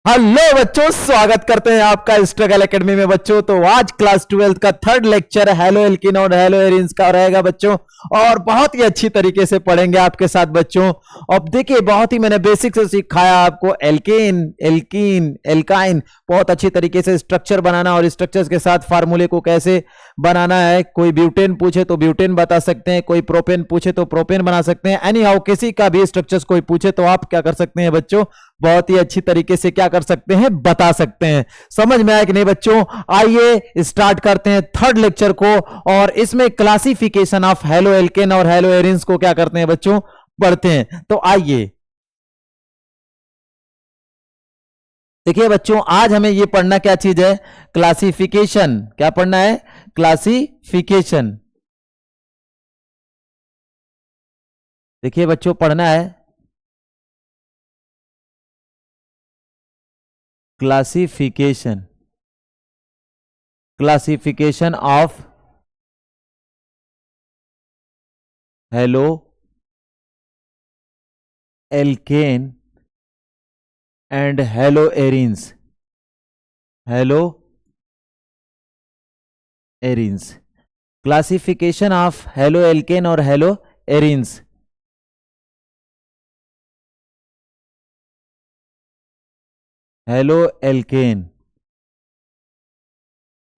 Hello बच्चों, स्वागत करते हैं आपका स्ट्रगल एकेडमी में। बच्चों तो आज क्लास 12 का थर्ड लेक्चर हेलो एल्किन और हेलो एरिन्स का रहेगा बच्चों, और बहुत ही अच्छी तरीके से पढ़ेंगे आपके साथ बच्चों। अब देखिए, बहुत ही मैंने बेसिक से सिखाया आपको एल्केन, एल्कीन, एल्काइन, बहुत अच्छी तरीके से स्ट्रक्चर बनाना और स्ट्रक्चर्स के साथ फार्मूले को कैसे बनाना है। कोई ब्यूटेन पूछे तो ब्यूटेन बता सकते हैं, कोई प्रोपेन पूछे तो प्रोपेन बना सकते हैं। एनी हाउ किसी का भी स्ट्रक्चर्स कोई पूछे तो आप क्या कर सकते हैं बच्चों, बहुत ही अच्छी तरीके से क्या कर सकते हैं, बता सकते हैं। समझ में आया कि नहीं बच्चों? आइए स्टार्ट करते हैं थर्ड लेक्चर को, और इसमें क्लासिफिकेशन ऑफ हेलो एल्केन और हेलो एरिन्स को क्या करते हैं बच्चों, पढ़ते हैं। तो आइए देखिए बच्चों, आज हमें यह पढ़ना क्या चीज है, क्लासिफिकेशन। क्या पढ़ना है? क्लासिफिकेशन। देखिए बच्चों, पढ़ना है classification, classification of haloalkane and haloarenes, haloarenes, classification of haloalkane और haloarenes. Haloalkane,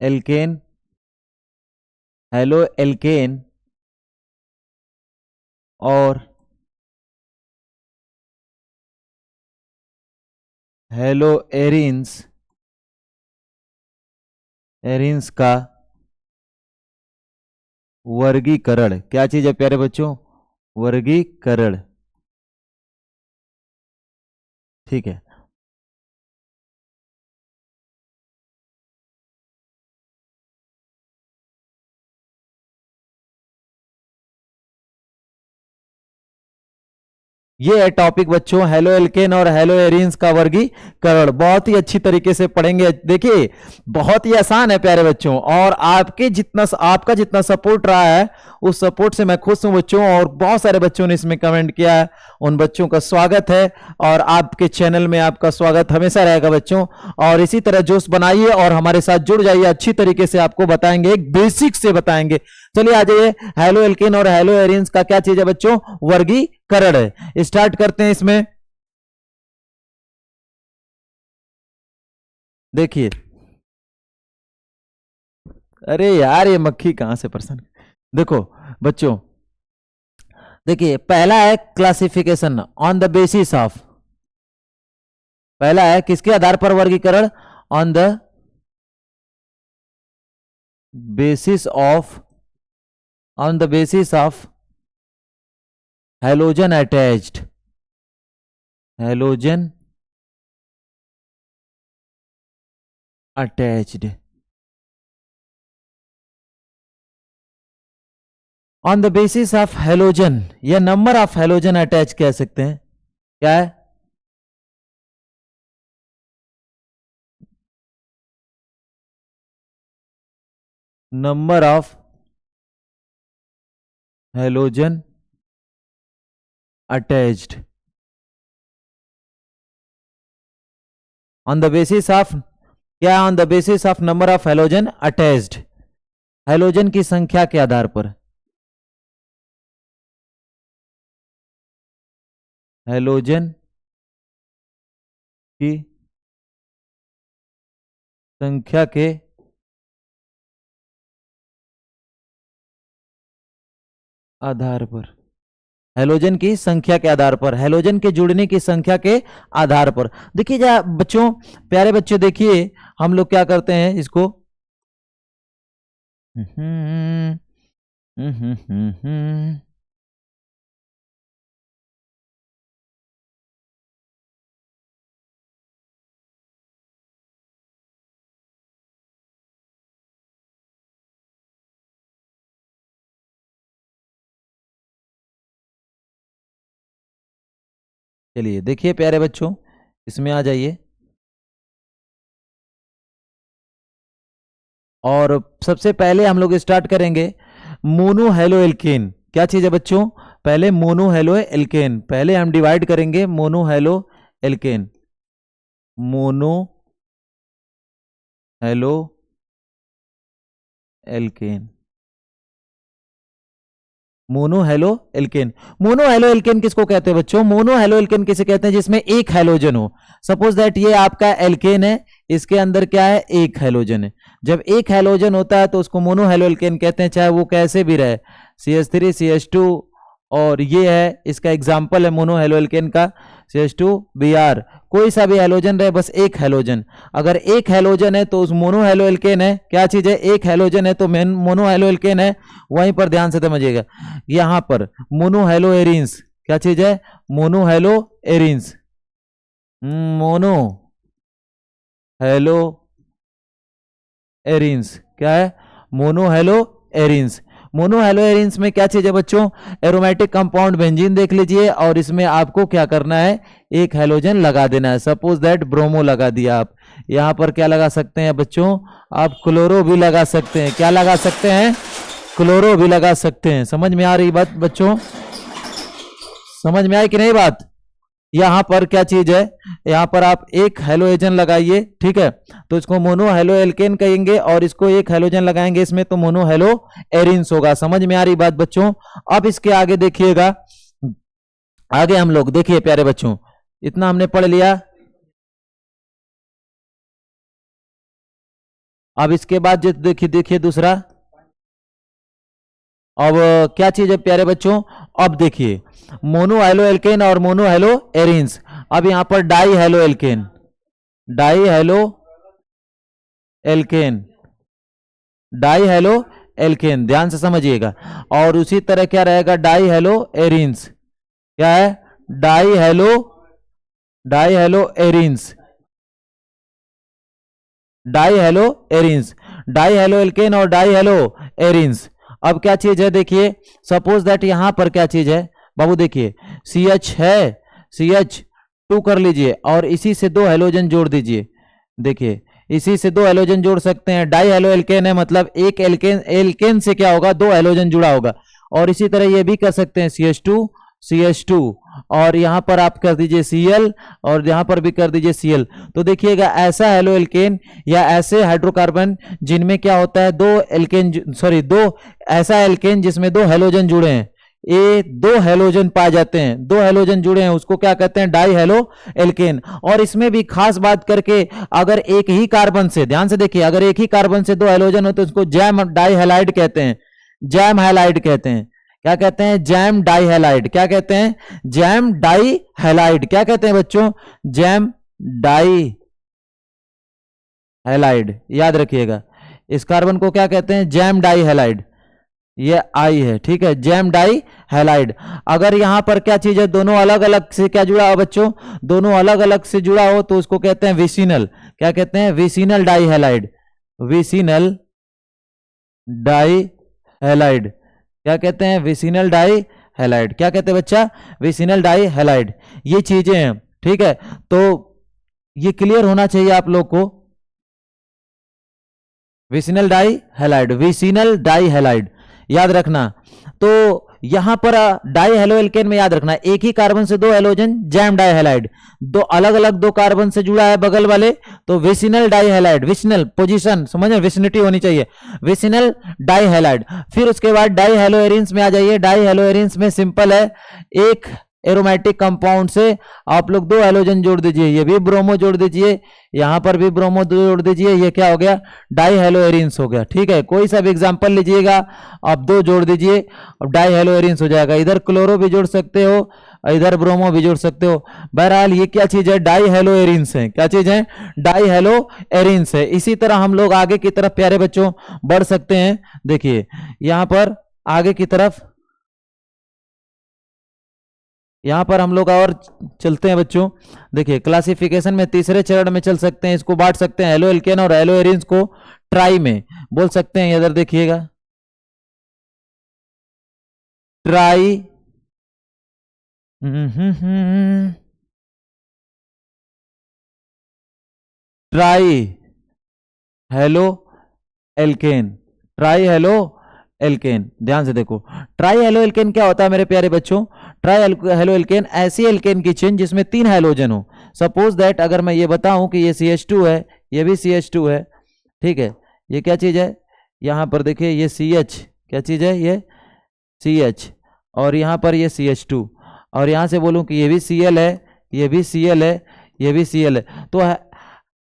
alkane, haloalkane और हेलो एरिन्स, एरिन्स का वर्गीकरण। क्या चीज है प्यारे बच्चों? वर्गीकरण। ठीक है। ये है टॉपिक बच्चों, हेलो एल्केन और हेलो एरिन्स का वर्गीकरण। बहुत ही अच्छी तरीके से पढ़ेंगे। देखिए, बहुत ही आसान है प्यारे बच्चों, और आपका जितना सपोर्ट रहा है उस सपोर्ट से मैं खुश हूं बच्चों। और बहुत सारे बच्चों ने इसमें कमेंट किया है, उन बच्चों का स्वागत है, और आपके चैनल में आपका स्वागत हमेशा रहेगा बच्चों। और इसी तरह जोश बनाइए और हमारे साथ जुड़ जाइए। अच्छी तरीके से आपको बताएंगे, एक बेसिक से बताएंगे। चलिए आ जाइए। हेलो एल्केन और हेलो एरिन्स का क्या चीज है बच्चों? वर्गीकरण है। स्टार्ट करते हैं इसमें। देखिए, अरे यार ये मक्खी कहां से परेशान। देखो बच्चों, देखिए पहला है classification on the basis of. पहला है किसके आधार पर वर्गीकरण? On the basis of, on the basis of halogen attached, halogen attached. On the basis of halogen, या नंबर ऑफ हेलोजन अटैच कह सकते हैं। क्या है? Number of halogen attached on the basis of, क्या? On the basis of number of halogen attached, halogen की संख्या के आधार पर। हेलोजन की संख्या के आधार पर, हेलोजन की संख्या के आधार पर, हेलोजन के जुड़ने की संख्या के आधार पर। देखिए जा बच्चों, प्यारे बच्चों, देखिए हम लोग क्या करते हैं इसको, चलिए देखिए प्यारे बच्चों, इसमें आ जाइए। और सबसे पहले हम लोग स्टार्ट करेंगे मोनो हेलो एल्केन। क्या चीज है बच्चों? पहले मोनो हेलो एल्केन, पहले हम डिवाइड करेंगे mono halo alkane. Mono halo alkane. Mono halo alkane. Mono halo alkane किसको कहते हैं बच्चों? मोनो हेलो एल्केन किसे कहते हैं? जिसमें एक हेलोजन हो। सपोज दैट ये आपका एल्केन है, इसके अंदर क्या है? एक हेलोजन है। जब एक हेलोजन होता है तो उसको मोनो हेलो एल्केन कहते हैं, चाहे वो कैसे भी रहे, CH3 CH2। और ये है इसका एग्जाम्पल है मोनो हेलो एल्केन का, CH2Br। कोई सा भी हेलोजन रहे, बस एक हेलोजन। अगर एक हेलोजन है तो उस मोनो हेलो एल्केन है। क्या चीज है? एक हेलोजन है तो मोनो हेलो एल्केन है। वहीं पर ध्यान से समझिएगा, यहां पर मोनो हेलो एरिन्स। क्या चीज है? Mono hello arenes. Mono hello arenes क्या है? Mono hello arenes. Mono hello arenes में क्या चीज है बच्चों? एरोमेटिक कंपाउंड बेंजीन देख लीजिए, और इसमें आपको क्या करना है? एक हेलोजन लगा देना है। सपोज दैट ब्रोमो लगा दिया आप। यहां पर क्या लगा सकते हैं बच्चों? आप क्लोरो भी लगा सकते हैं। क्या लगा सकते हैं? क्लोरो भी लगा सकते हैं। समझ में आ रही बात बच्चों? समझ में आई कि नहीं बात? यहां पर क्या चीज है? यहां पर आप एक हेलोजन लगाइए, ठीक है, तो इसको मोनो हेलो एल्केन कहेंगे, और इसको एक हेलोजन लगाएंगे इसमें तो मोनो हेलो एरिन्स होगा। समझ में आ रही बात बच्चों? अब इसके आगे देखिएगा, आगे हम लोग देखिए प्यारे बच्चों, इतना हमने पढ़ लिया। अब इसके बाद देखिए देखिए दूसरा। अब क्या चीज है प्यारे बच्चों? अब देखिए मोनो हेलो एल्केन और मोनो हेलो एरिन्स। अब यहां पर die halo alkane, die halo alkane, die halo alkane, ध्यान से समझिएगा। और उसी तरह क्या रहेगा? Die hello arenes. क्या है? Die hello, die hello arenes, die hello arenes, die halo alkane और डाई हेलो एरिन्स। अब क्या चीज है देखिए, सपोज दैट यहां पर क्या चीज है बाबू? देखिए CH है, CH2 कर लीजिए, और इसी से दो हेलोजन जोड़ दीजिए। देखिए इसी से दो हेलोजन जोड़ सकते हैं। डाई हेलो एल्केन है, मतलब एक एल्केन, एल्केन से क्या होगा? दो हेलोजन जुड़ा होगा। और इसी तरह ये भी कर सकते हैं, CH2 CH2, और यहां पर आप कर दीजिए Cl, और यहां पर भी कर दीजिए Cl। तो देखिएगा ऐसा हेलो एल्केन या ऐसे हाइड्रोकार्बन जिनमें क्या होता है? दो एल्केन, सॉरी दो, ऐसा एल्केन जिसमें दो हेलोजन जुड़े हैं, ये दो हेलोजन पाए जाते हैं, दो हेलोजन जुड़े हैं, उसको क्या कहते हैं? Die halo alkane. और इसमें भी खास बात करके, अगर एक ही कार्बन से, ध्यान से देखिए, अगर एक ही कार्बन से दो हेलोजन हो तो उसको जैम डाई हैलाइड कहते हैं, जैम हैलाइड कहते हैं। क्या कहते हैं? Gem dihalide. क्या कहते हैं? Gem dihalide. क्या कहते हैं बच्चों? Gem dihalide. याद रखिएगा, इस कार्बन को क्या कहते हैं? Gem dihalide. ये आई है, ठीक है, जैम डाई हैलाइड। अगर यहां पर क्या चीज है? दोनों अलग अलग से क्या जुड़ा हो बच्चों? दोनों अलग अलग से जुड़ा हो तो उसको कहते हैं विसिनल। क्या कहते हैं? Vicinal die halide, vicinal die halide. क्या कहते हैं? Vicinal die halide. क्या कहते हैं बच्चा? Vicinal die halide. ये चीजें हैं, ठीक है। तो ये क्लियर होना चाहिए आप लोग को। Vicinal die halide, vicinal die halide, याद रखना। तो यहां पर डाई हेलो एल्केन में याद रखना, एक ही कार्बन से दो हेलोजन, जैम डाई हैलाइड। दो अलग अलग दो कार्बन से जुड़ा है बगल वाले, तो vicinal die halide. Vicinal position समझे, विसिनिटी होनी चाहिए, विसिनल डाई हैलाइड। फिर उसके बाद डाई हेलो एरिन्स में आ जाइए। डाई हेलो एरिन्स में सिंपल है, एक एरोमेटिक कंपाउंड से आप लोग दो हेलोजन जोड़ दीजिए, ये भी ब्रोमो जोड़ दीजिए, यहां पर भी ब्रोमो जोड़ दीजिए, ये क्या हो गया? डाई हेलो एरिन्स हो गया, ठीक है। कोई सा भी एग्जांपल लीजिएगा, आप दो जोड़ दीजिए, अब डाई हेलो एरिन्स हो जाएगा। इधर क्लोरो भी जोड़ सकते हो, इधर ब्रोमो भी जोड़ सकते हो। बहरहाल ये क्या चीज है? डाई हेलो एरिन्स है। क्या चीज है? डाई हेलो एरिन्स है। इसी तरह हम लोग आगे की तरफ प्यारे बच्चों बढ़ सकते हैं। देखिए यहां पर आगे की तरफ, यहां पर हम लोग और चलते हैं बच्चों। देखिए क्लासिफिकेशन में तीसरे चरण में चल सकते हैं, इसको बांट सकते हैं हेलो एल्केन और हेलो एरिन्स को ट्राई में बोल सकते हैं। इधर देखिएगा, try, try halo alkane, try halo alkane. ध्यान से देखो, ट्राई हेलो एल्केन क्या होता है मेरे प्यारे बच्चों? ट्राई हेलो एल्केन ऐसी एल्केन की चेन जिसमें तीन हेलोजन हो। सपोज दैट अगर मैं ये बताऊं कि ये CH2 है, ये भी CH2 है, ठीक है, ये क्या चीज है, यहां पर देखिए ये CH, क्या चीज है, ये CH, और यहां पर ये CH2, और यहां से बोलूं कि ये भी Cl है, ये भी Cl है, ये भी Cl है, तो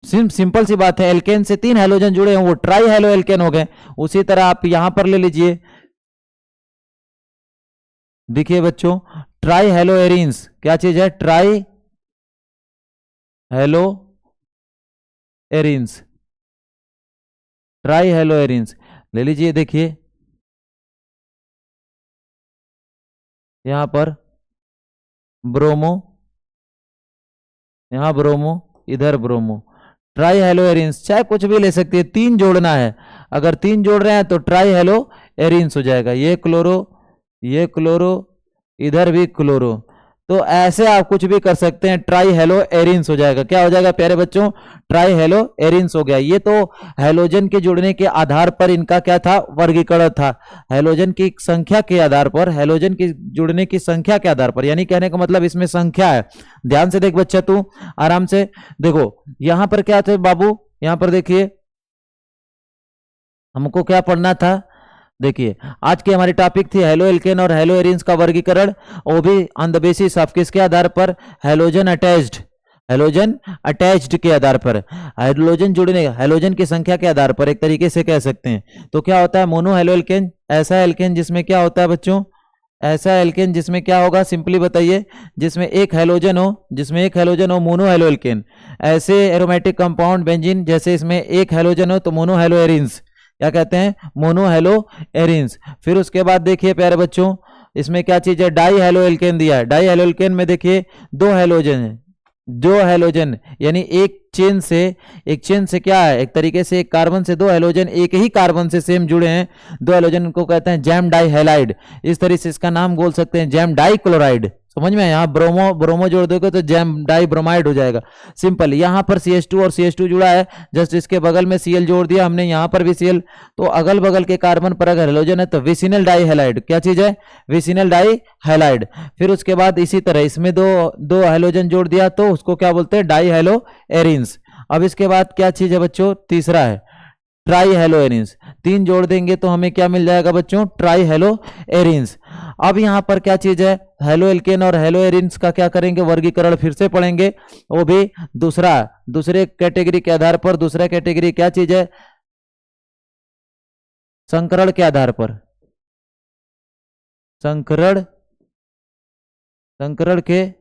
सिंपल सी बात है, एल्केन से 3 हैलोजन जुड़े हैं वो ट्राई हैलो एल्केन हो गए। उसी तरह आप यहां पर ले लीजिए, देखिए बच्चों, ट्राई हैलो एरिन्स, क्या चीज है, try hello arenes, try hello arenes ले लीजिए। देखिए यहां पर ब्रोमो, यहां ब्रोमो, इधर ब्रोमो, ट्राई हेलो एरिन्स, चाहे कुछ भी ले सकती है, 3 जोड़ना है, अगर 3 जोड़ रहे हैं तो ट्राई हेलो एरिन्स हो जाएगा, ये क्लोरो, ये क्लोरो, इधर भी क्लोरो, तो ऐसे आप कुछ भी कर सकते हैं, ट्राई हेलो एरिन्स हो जाएगा। क्या हो जाएगा प्यारे बच्चों, ट्राई हेलो एरिन्स हो गया। ये तो हैलोजन के जुड़ने के आधार पर इनका क्या था, वर्गीकरण था, हैलोजन की संख्या के आधार पर, हैलोजन की जुड़ने की संख्या के आधार पर, यानी कहने का मतलब इसमें संख्या है। ध्यान से देख बच्चा, तू आराम से देखो, यहां पर क्या थे बाबू, यहां पर देखिए हमको क्या पढ़ना था, देखिए आज की हमारी टॉपिक थी हेलो एल्केन और हेलो एरिन्स का वर्गीकरण, वो भी ऑन द बेसिस ऑफ किसके आधार पर, हैलोजन अटैच्ड, हैलोजन अटैच्ड के आधार पर, हाइड्रोजन जुड़ने, हैलोजन की संख्या के आधार पर, एक तरीके से कह सकते हैं। तो क्या होता है, मोनो हेलो एल्केन, ऐसा एल्केन जिसमें क्या होता है बच्चों, ऐसा एल्केन जिसमें क्या होगा, सिंपली बताइए, जिसमें एक हैलोजन हो, जिसमें एक हैलोजन हो, मोनो हेलो एल्केन। ऐसे एरोमेटिक कंपाउंड बेंजीन, जैसे इसमें एक हैलोजन हो तो मोनो हेलो एरिन्स, क्या कहते हैं, मोनो हेलो एरिन्स। फिर उसके बाद देखिए प्यारे बच्चों, इसमें क्या चीज है, डाई हेलो एल्केन दिया है, डाई हेलो एल्केन में देखिए 2 हैलोजन है, 2 हैलोजन, यानी एक चेन से क्या है, एक तरीके से एक कार्बन से 2 हैलोजन एक ही कार्बन से सेम जुड़े हैं, 2 हैलोजन को कहते हैं जैम डाई हैलाइड, इस तरह से इसका नाम बोल सकते हैं जैम डाई क्लोराइड। समझ में, यहाँ ब्रोमो जोड़ दोगे तो जैम डाई ब्रोमाइड हो जाएगा, सिंपल। यहाँ पर CH2 और CH2 जुड़ा है, जस्ट इसके बगल में Cl जोड़ दिया हमने, यहाँ पर भी Cl, तो अगल बगल के कार्बन पर अगर हैलोजन है तो विसिनल डाई हैलाइड, क्या चीज है, विसिनल डाई हैलाइड। फिर उसके बाद इसी तरह इसमें दो हैलोजन जोड़ दिया तो उसको क्या बोलते हैं, डाई हेलो एरिन्स। अब इसके बाद क्या चीज है बच्चों, तीसरा है ट्राई हेलो एरिन्स, 3 जोड़ देंगे तो हमें क्या मिल जाएगा बच्चों, ट्राई हेलो एरिन्स। अब यहां पर क्या चीज है, हेलो एल्केन और हेलो एरिन्स का क्या करेंगे, वर्गीकरण फिर से पढ़ेंगे, वो भी दूसरे कैटेगरी के आधार पर। दूसरा कैटेगरी क्या चीज है, संकरण के आधार पर, संकरण के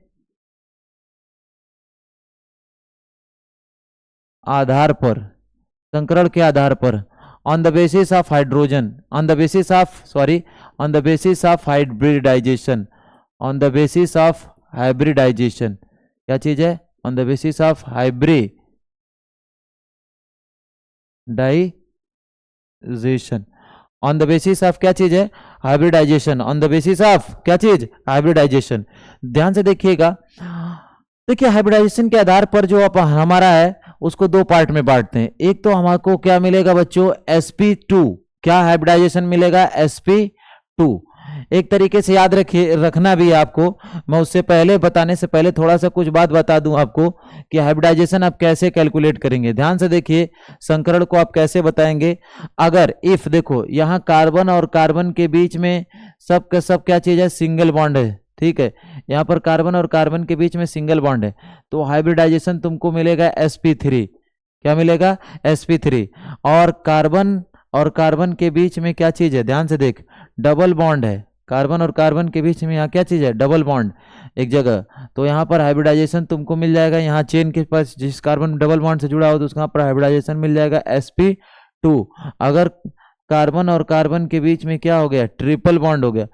आधार पर, संकरण के आधार पर, on the basis of hydrogen, on the basis of hybridization, on the basis of hybridization, क्या चीज है, on the basis of hybridization, on the basis of क्या चीज है, hybridization, on the basis of क्या चीज, हाइब्रिडाइजेशन। ध्यान से देखिएगा, देखिए हाइब्रिडाइजेशन के आधार पर जो हमारा है उसको 2 पार्ट में बांटते हैं। एक तो हमको क्या मिलेगा बच्चों, sp2, क्या हाइब्रिडाइजेशन मिलेगा, sp2। एक तरीके से याद रखना भी है आपको, मैं उससे पहले बताने से पहले थोड़ा सा कुछ बात बता दूं आपको कि हाइब्रिडाइजेशन आप कैसे कैलकुलेट करेंगे। ध्यान से देखिए, संकरण को आप कैसे बताएंगे, अगर इफ देखो यहाँ कार्बन और कार्बन के बीच में सब का सब क्या चीज है, सिंगल बॉन्ड है, ठीक है, यहाँ पर कार्बन और कार्बन के बीच में सिंगल बॉन्ड है, तो हाइब्रिडाइजेशन तुमको मिलेगा sp3, क्या मिलेगा, sp3। और कार्बन के बीच में क्या चीज है, ध्यान से देख, डबल बॉन्ड है, कार्बन और कार्बन के बीच में यहाँ क्या चीज है, डबल बॉन्ड एक जगह, तो यहाँ पर हाइब्रिडाइजेशन तुमको मिल जाएगा, यहाँ चेन के पास जिस कार्बन डबल बॉन्ड से जुड़ा हो तो उसका पर हाइब्रिडाइजेशन मिल जाएगा sp2। अगर कार्बन और कार्बन के बीच में क्या हो गया, ट्रिपल बॉन्ड हो गया,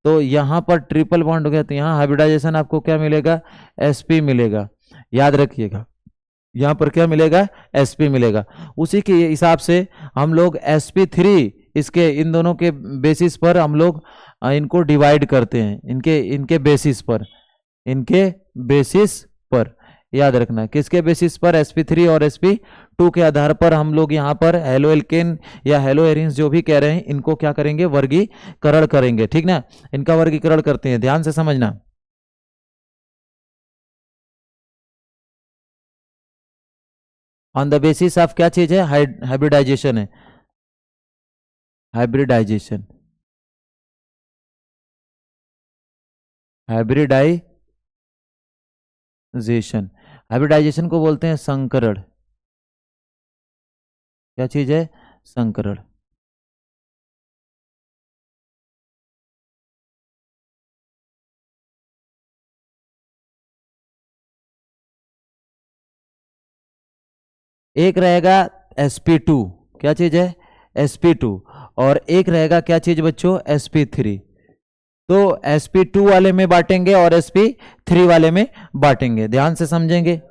तो यहाँ पर ट्रिपल बॉन्ड हो गया, तो यहाँ हाइब्रिडाइजेशन आपको क्या मिलेगा, sp मिलेगा, याद रखिएगा, यहाँ पर क्या मिलेगा, sp मिलेगा। उसी के हिसाब से हम लोग sp3 इसके इन दोनों के बेसिस पर हम लोग इनको डिवाइड करते हैं, इनके बेसिस पर, इनके बेसिस पर, याद रखना किसके बेसिस पर, sp3 और sp2 के आधार पर हम लोग यहाँ पर हेलो एल्केन या हेलो एरिन्स जो भी कह रहे हैं इनको क्या करेंगे, वर्गीकरण करेंगे, ठीक ना, इनका वर्गीकरण करते हैं, ध्यान से समझना। ऑन द बेसिस ऑफ क्या चीज है, हाइब्रिडाइजेशन है, हाइब्रिडाइजेशन, हाइब्रिडाइजेशन, हाइब्रिडाइजेशन को बोलते हैं संकरण। क्या चीज है, संकरण। एक रहेगा sp2, क्या चीज है, sp2, और एक रहेगा क्या चीज बच्चों, sp3। तो sp2 वाले में बांटेंगे और sp3 वाले में बांटेंगे, ध्यान से समझेंगे।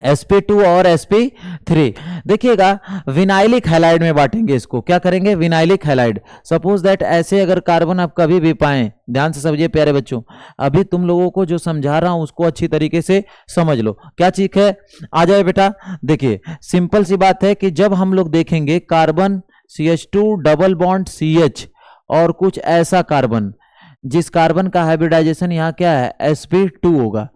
sp2 और sp3 देखिएगा, विनाइलिक हैलाइड में बांटेंगे इसको, क्या करेंगे, विनाइलिक हैलाइड। सपोज दैट ऐसे अगर कार्बन आप कभी भी पाएं, ध्यान से समझिए प्यारे बच्चों, अभी तुम लोगों को जो समझा रहा हूं उसको अच्छी तरीके से समझ लो। क्या चीज है, आ जाए बेटा। देखिए सिंपल सी बात है कि जब हम लोग देखेंगे carbon CH2 double bond CH और कुछ ऐसा कार्बन, जिस कार्बन का हाइब्रिडाइजेशन यहाँ क्या है, sp2 होगा।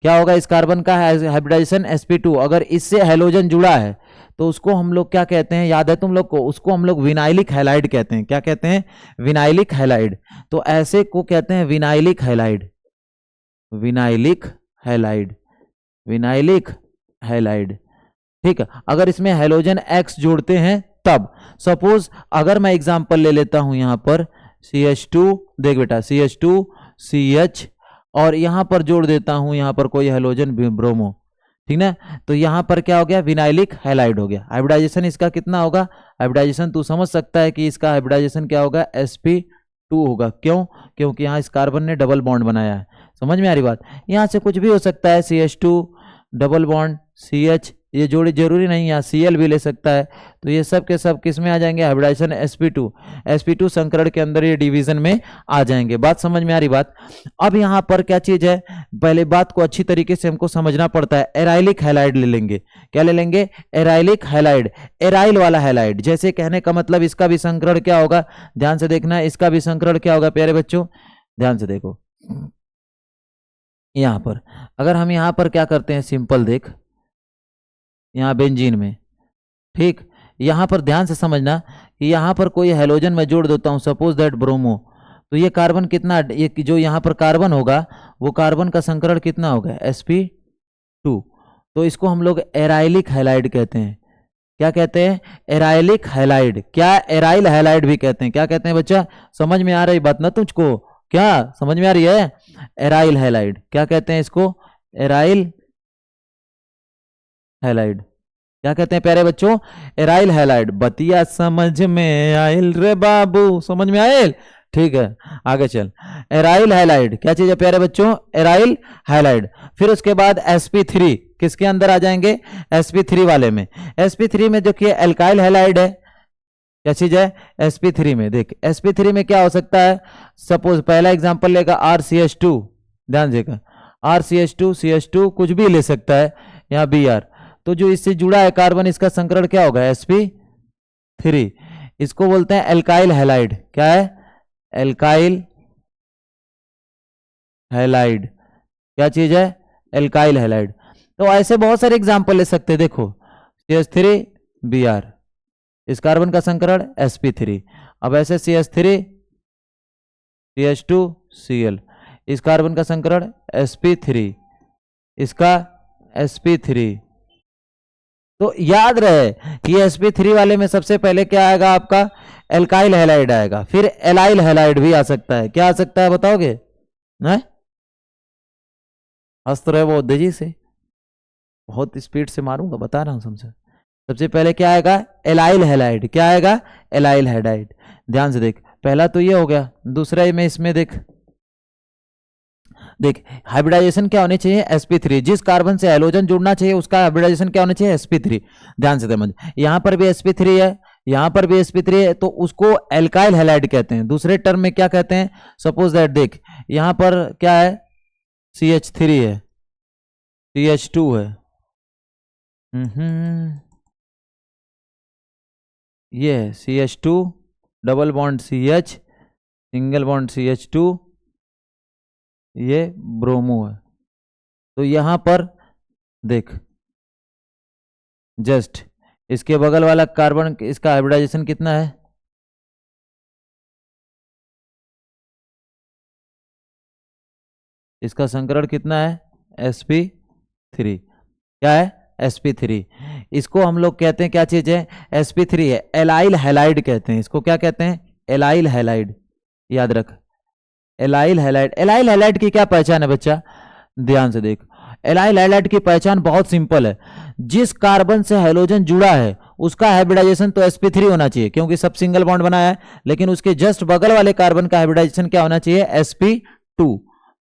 क्या होगा, इस कार्बन का हाइब्रिडाइजेशन sp2, अगर इससे हैलोजन जुड़ा है तो उसको हम लोग क्या कहते हैं, याद है तुम लोग को, उसको हम लोग विनाइलिक हैलाइड कहते हैं। क्या कहते हैं, विनाइलिक हैलाइड। तो ऐसे को कहते हैं vinylic halide, vinylic halide, vinylic halide. ठीक है, अगर इसमें हैलोजन X जोड़ते हैं तब। सपोज अगर मैं एग्जांपल ले लेता हूं यहां पर CH2, देख बेटा CH2 CH, और यहां पर जोड़ देता हूं यहां पर कोई हैलोजन ब्रोमो, ठीक ना, तो यहां पर क्या हो गया, विनाइलिक हैलाइड हो गया। हाइब्रिडाइजेशन इसका कितना होगा, हाइब्रिडाइजेशन तू समझ सकता है कि इसका हाइब्रिडाइजेशन क्या होगा, sp2 होगा। क्यों, क्योंकि यहाँ इस कार्बन ने डबल बॉन्ड बनाया है। समझ में आ रही बात, यहां से कुछ भी हो सकता है, CH2 डबल बॉन्ड CH, ये जोड़ी जरूरी नहीं, यहाँ Cl भी ले सकता है। तो ये सब के सब किस में आ जाएंगे, हाइब्रिडाइजेशन sp2, sp2 संकरण के अंदर ये डिवीजन में आ जाएंगे। बात समझ में आ रही बात। अब यहाँ पर क्या चीज है, पहले बात को अच्छी तरीके से हमको समझना पड़ता है। एराइलिक हैलाइड ले लेंगे, क्या ले लेंगे, एराइलिक हैलाइड, एराइल वाला हैलाइड। जैसे कहने का मतलब इसका भी संकरण क्या होगा, ध्यान से देखना, इसका भी संकरण क्या होगा प्यारे बच्चों, ध्यान से देखो। यहां पर अगर हम यहां पर क्या करते हैं, सिंपल देख, यहां बेंजीन में, ठीक, यहां पर ध्यान से समझना कि यहां पर कोई हैलोजन मैं जोड़ देता हूं, सपोज दैट ब्रोमो, तो ये कार्बन कितना, ये जो यहां पर कार्बन होगा वो कार्बन का संकरण कितना होगा, sp2। तो इसको हम लोग एराइलिक हैलाइड कहते हैं। क्या कहते हैं, एराइलिक हैलाइड। क्या, एराइल हैलाइड भी कहते हैं। क्या कहते हैं बच्चा, समझ में आ रही बात ना तुझको, क्या समझ में आ रही है, एराइल हैलाइड। क्या कहते हैं इसको, एराइल हैलाइड। क्या कहते हैं प्यारे बच्चों, एराइल हैलाइड। बतिया समझ में आयल रे बाबू, समझ में आयल, ठीक है, आगे चल। एराइल हैलाइड क्या चीज है प्यारे बच्चों, एराइल हैलाइड। फिर उसके बाद sp3 किसके अंदर आ जाएंगे, sp3 वाले में। sp3 में देखिए एल्काइल हैलाइड है, क्या चीज है, sp3 में। देख sp3 में क्या हो सकता है, सपोज पहला एग्जांपल लेगा RCH2, ध्यान देगा, RCH2 CH2 कुछ भी ले सकता है, यहाँ Br, तो जो इससे जुड़ा है कार्बन, इसका संकरण क्या होगा, sp3। इसको बोलते हैं एल्काइल हैलाइड। क्या है, एल्काइल हैलाइड। क्या चीज है, एल्काइल हैलाइड। तो ऐसे बहुत सारे एग्जांपल ले सकते हैं। देखो CH3 Br, इस कार्बन का संकरण sp3। अब ऐसे CH3 CH2 Cl, इस कार्बन का संकरण sp3, इसका sp3। तो याद रहे कि sp3 वाले में सबसे पहले क्या आएगा आपका, एल्काइल हैलाइड आएगा। फिर एलाइल हैलाइड भी आ सकता है। क्या आ सकता है बताओगे, हंस तो रहे वो तेजी से, बहुत स्पीड से मारूंगा, बता रहा हूं समझे। सबसे पहले क्या आएगा, एलाइल हैलाइड। क्या आएगा, एलाइल हैलाइड। ध्यान से देख, पहला तो ये हो गया, दूसरा में इसमें देख, देख हाइब्रिडाइजेशन क्या होनी चाहिए, sp3। जिस कार्बन से हैलोजन जुड़ना चाहिए उसका हाइब्रिडाइजेशन क्या होना चाहिए, sp3। ध्यान से समझ, यहां पर भी sp3 है, यहां पर भी sp3 है, तो उसको एल्काइल हैलाइड कहते हैं। दूसरे टर्म में क्या कहते हैं, सपोज दैट देख, यहां पर क्या है, CH3 है, CH2 है, ये है CH2 double bond CH, single bond CH2, ये ब्रोमो है। तो यहां पर देख, जस्ट इसके बगल वाला कार्बन, इसका हाइब्रिडाइजेशन कितना है, इसका संकरण कितना है, sp3। क्या है, sp3। इसको हम लोग कहते हैं क्या चीज है, sp3 है, एलाइल हैलाइड कहते हैं इसको। क्या कहते हैं, एलाइल हैलाइड। याद रख, एलाइल हैलाइड। एलाइल हैलाइड की क्या पहचान है बच्चा, ध्यान से देख। एलाइल हैलाइड की पहचान बहुत सिंपल है, जिस कार्बन से हैलोजन जुड़ा है उसका हाइब्रिडाइजेशन तो sp3 होना चाहिए, क्योंकि सब सिंगल बॉन्ड बनाया है, लेकिन उसके जस्ट बगल वाले कार्बन का हाइब्रिडाइजेशन क्या होना चाहिए, sp2।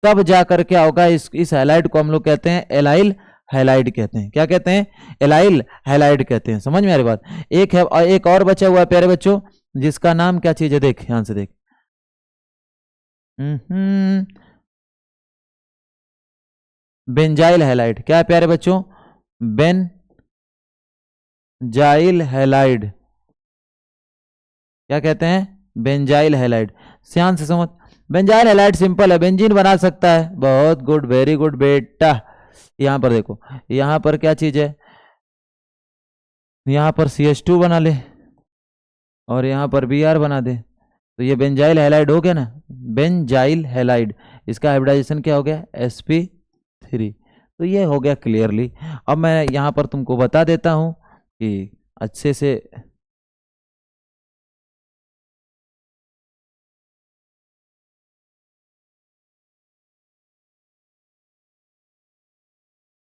तब जाकर क्या होगा, इस हैलाइड को हम लोग कहते हैं एलाइल हैलाइड कहते हैं। क्या कहते हैं, एलाइल हैलाइड कहते हैं। समझ में आ रही बात। एक है, एक और बचा हुआ है प्यारे बच्चों, जिसका नाम क्या चीज है, देख ध्यान से देख। Benzyl halide. क्या है प्यारे बच्चों, बेंजाइल हैलाइड। क्या कहते हैं, बेंजाइल हैलाइड। ध्यान से समझ, बेंजाइल हैलाइड सिंपल है, बेंजीन बना सकता है। बहुत गुड, वेरी गुड बेटा। यहां पर देखो, यहां पर क्या चीज है, यहां पर CH2 बना ले और यहां पर Br बना दे, तो ये बेंजाइल हैलाइड हो गया ना, बेंजाइल हैलाइड। इसका हाइब्रिडाइजेशन क्या हो गया, sp3। तो ये हो गया क्लियरली। अब मैं यहां पर तुमको बता देता हूं कि अच्छे से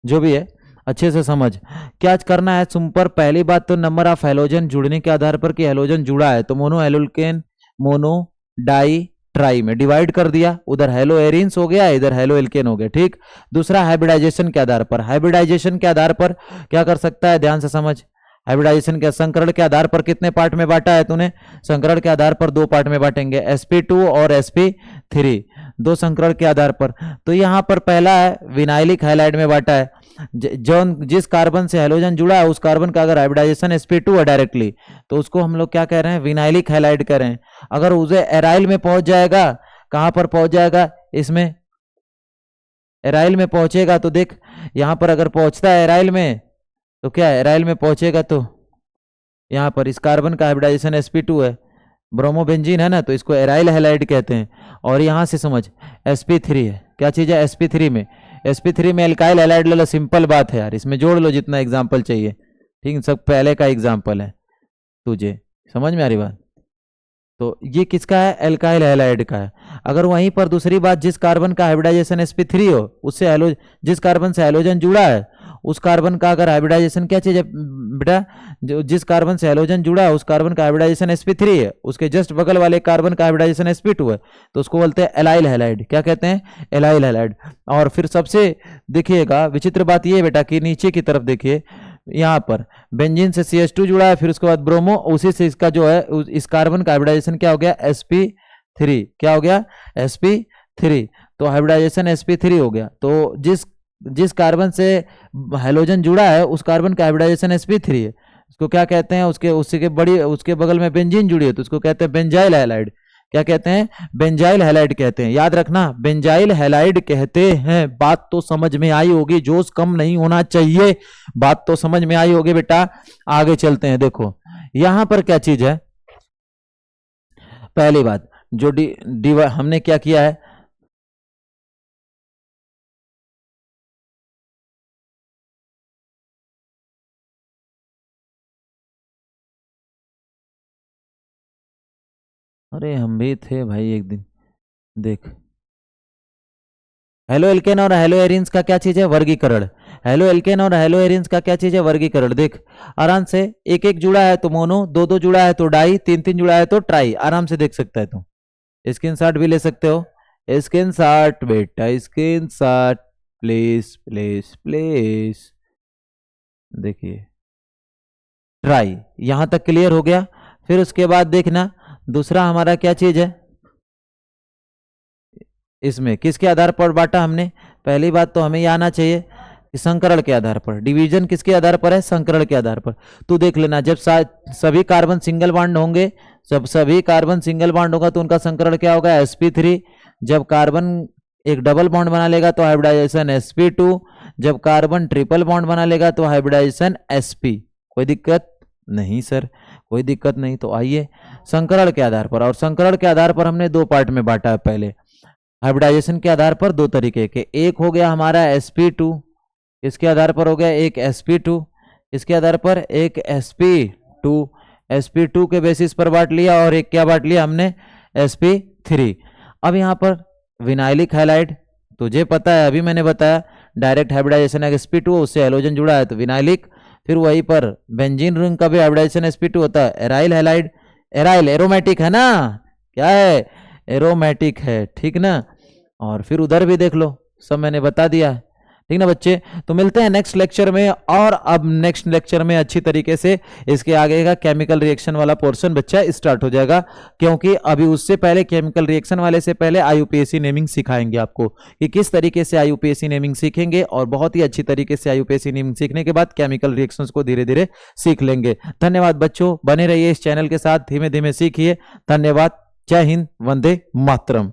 जो भी है अच्छे से समझ क्या करना है। तुम पर पहली बात तो नंबर ऑफ हैलोजन जुड़ने के आधार पर कि हैलोजन जुड़ा है तो mono alkane, mono di tri में डिवाइड कर दिया। उधर हेलो एरिन्स हो गया, इधर हेलो एल्केन हो गया। ठीक। दूसरा हाइब्रिडाइजेशन के आधार पर, हाइब्रिडाइजेशन के आधार पर क्या कर सकता है, ध्यान से समझ। हाइब्रिडाइजेशन के संकरण के आधार पर कितने पार्ट में बांटा है तूने, संकरण के आधार पर 2 पार्ट में बांटेंगे, sp2 और sp3, 2 संकरण के आधार पर। तो यहां पर पहला है विनाइलिक हैलाइड में बांटा है। जो जिस कार्बन से हैलोजन जुड़ा है उस कार्बन का अगर हाइब्रिडाइजेशन sp2 है डायरेक्टली, तो उसको हम लोग क्या कह रहे हैं, विनाइलिक हैलाइड कह रहे हैं। अगर उसे एराइल में पहुंच जाएगा, कहां पर पहुंच जाएगा, इसमें एराइल में पहुंचेगा तो देख, यहां पर अगर पहुंचता है एराइल में तो क्या है, एराइल में पहुंचेगा तो यहां पर इस कार्बन का हाइब्रिडाइजेशन sp2 है, ब्रोमोबेंजीन है ना, तो इसको एराइल हैलाइड कहते हैं। और यहां से समझ sp3 है, क्या चीज है, sp3 में, sp3 में एल्काइल हैलाइड ले लो। सिंपल बात है यार, इसमें जोड़ लो जितना एग्जाम्पल चाहिए। ठीक, सब पहले का एग्जाम्पल है, तुझे समझ में आ रही बात। तो ये किसका है, एल्काइल हैलाइड का है। अगर वहीं पर दूसरी बात, जिस कार्बन का हाइब्रिडाइजेशन sp3 हो, उससे जिस कार्बन से हैलोजन जुड़ा है उस कार्बन का अगर हाइब्रिडाइजेशन, क्या चीज है बेटा, जो जिस कार्बन से हैलोजन जुड़ा है उस कार्बन का हाइब्रिडाइजेशन sp3 है, उसके जस्ट बगल वाले कार्बन का हाइब्रिडाइजेशन sp2 है, तो उसको बोलते हैं एलाइल हैलाइड। क्या कहते हैं, एलाइल हैलाइड। और फिर सबसे देखिएगा विचित्र बात ये बेटा कि नीचे की तरफ देखिए, यहाँ पर बेंजीन से CH2 जुड़ा है, फिर उसके बाद ब्रोमो, उसी से इसका जो है इस कार्बन का हाइब्रिडाइजेशन क्या हो गया, sp3। क्या हो गया, sp3। तो हाइब्रिडाइजेशन sp3 हो गया। तो जिस कार्बन से हैलोजन जुड़ा है उस कार्बन का हाइब्रिडाइजेशन sp3 है, उसको क्या कहते हैं, उसके बगल में बेंजीन जुड़ी है तो उसको कहते हैं बेंजाइल हैलाइड। क्या कहते हैं, बेंजाइल हैलाइड कहते हैं। याद रखना, बेंजाइल हैलाइड कहते हैं। बात तो समझ में आई होगी, जोश कम नहीं होना चाहिए, बात तो समझ में आई होगी बेटा। आगे चलते हैं, देखो यहां पर क्या चीज है। पहली बात जो हमने क्या किया है, अरे हम भी थे भाई एक दिन, देख हेलो एल्केन और हेलो एरिन्स का क्या चीज है, वर्गीकरण। हेलो एल्केन और हेलो एरिन्स का क्या चीज है, वर्गीकरण। देख आराम से, एक एक जुड़ा है तो मोनो, दो दो जुड़ा है तो डाई, तीन तीन जुड़ा है तो ट्राई, आराम से देख सकता है तू। स्क्रीनशॉट भी ले सकते हो, स्क्रीनशॉट बेटा, स्क्रीनशॉट प्लीज प्लीज प्लीज। देखिए ट्राई, यहां तक क्लियर हो गया। फिर उसके बाद देखना दूसरा हमारा क्या चीज है, इसमें किसके आधार पर बांटा हमने। पहली बात तो हमें ये आना चाहिए कि संकरण के आधार पर, डिवीजन किसके आधार पर है, संकरण के आधार पर। तू देख लेना, जब सभी कार्बन सिंगल बॉन्ड होंगे, जब सभी कार्बन सिंगल बॉन्ड होगा तो उनका संकरण क्या होगा, sp3। जब कार्बन एक डबल बॉन्ड बना लेगा तो हाइब्रिडाइजेशन sp2, जब कार्बन ट्रिपल बॉन्ड बना लेगा तो हाइब्रिडाइजेशन sp। कोई दिक्कत नहीं सर, कोई दिक्कत नहीं। तो आइए संकरण के आधार पर, और संकरण के आधार पर हमने दो पार्ट में बांटा है। पहले हाइब्रिडाइजेशन के आधार पर दो तरीके के, एक हो गया हमारा sp2, इसके आधार पर हो गया एक sp2, इसके आधार पर एक sp2, sp2 के बेसिस पर बांट लिया, और एक क्या बांट लिया हमने, sp3। अब यहाँ पर विनाइलिक हैलाइड, तुझे पता है, अभी मैंने बताया डायरेक्ट हाइब्रिडाइजेशन है sp2, उससे हेलोजन जुड़ा है तो विनाइलिक। फिर वहीं पर बेंजीन रिंग का भी हाइब्रिडाइजेशन sp2 होता है, एराइल हैलाइड। एराइल एरोमेटिक है ना, क्या है, एरोमेटिक है, ठीक ना। और फिर उधर भी देख लो, सब मैंने बता दिया है, ठीक ना बच्चे। तो मिलते हैं नेक्स्ट लेक्चर में, और अब नेक्स्ट लेक्चर में अच्छी तरीके से इसके आगे का केमिकल रिएक्शन वाला पोर्शन बच्चा स्टार्ट हो जाएगा, क्योंकि अभी उससे पहले केमिकल रिएक्शन वाले से पहले आईयूपीएसी नेमिंग सिखाएंगे आपको कि किस तरीके से आईयूपीएसी नेमिंग सीखेंगे, और बहुत ही अच्छी तरीके से आईयूपीएसी नेमिंग सीखने के बाद केमिकल रिएक्शंस को धीरे धीरे सीख लेंगे। धन्यवाद बच्चों, बने रहिए इस चैनल के साथ, धीमे धीमे सीखिए। धन्यवाद, जय हिंद, वंदे मातरम।